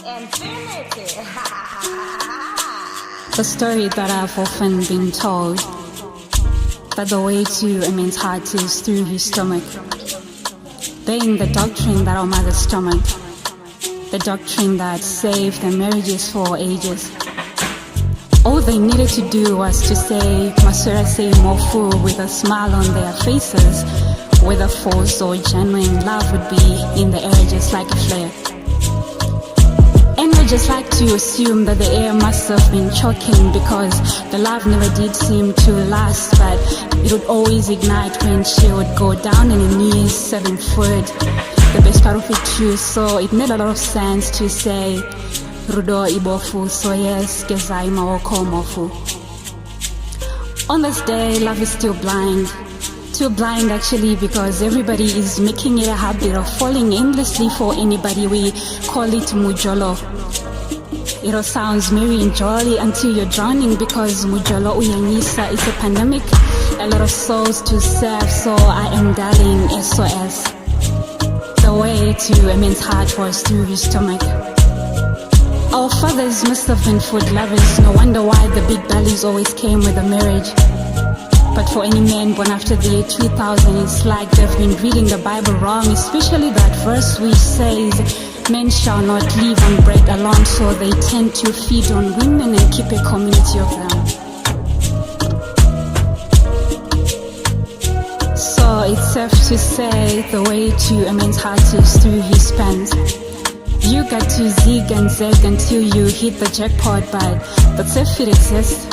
Infinity. The story that I've often been told, that the way to a man's heart is through his stomach. Being the doctrine that our mother's stomach, the doctrine that saved their marriages for ages. All they needed to do was to say, Masura say mofu with a smile on their faces, whether forced or genuine love would be in the air just like a flare. And I just like to assume that the air must have been choking because the love never did seem to last, but it would always ignite when she would go down on her knees 7 foot. The best part of it too, so it made a lot of sense to say Rudo ibofu, so yes, gezai maoko mofu. On this day, love is still blind. Too blind actually, because everybody is making it a habit of falling aimlessly for anybody. We call it mujolo. It all sounds merry and jolly until you're drowning, because mujolo uyanyisa is a pandemic, a lot of souls to serve, so I am dialing SOS. The way to a man's heart was through his stomach. Our fathers must have been food lovers, no wonder why the big bellies always came with a marriage. But for any man born after the year 2000, it's like they've been reading the Bible wrong, especially that verse which says, men shall not live on bread alone, so they tend to feed on women and keep a community of them. So it's safe to say the way to a man's heart is through his pants. You got to zig and zag until you hit the jackpot, but that's if it exists.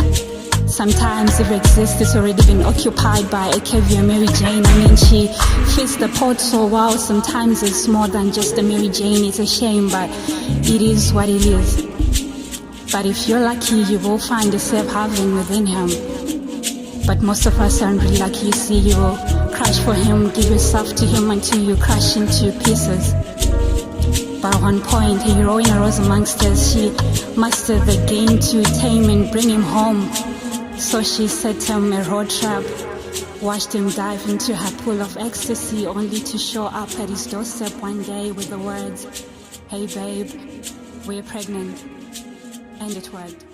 Sometimes if it exists, it's already been occupied by a caviar Mary Jane. I mean, she fits the pot so well. Sometimes it's more than just a Mary Jane. It's a shame, but it is what it is. But if you're lucky, you will find a safe haven within him. But most of us aren't really lucky. You see, you will crash for him, give yourself to him until you crash into pieces. But at one point, a heroine arose amongst us. She mastered the game to tame and bring him home. So she set him a road trap, watched him dive into her pool of ecstasy, only to show up at his doorstep one day with the words, "Hey babe, we're pregnant." And it worked.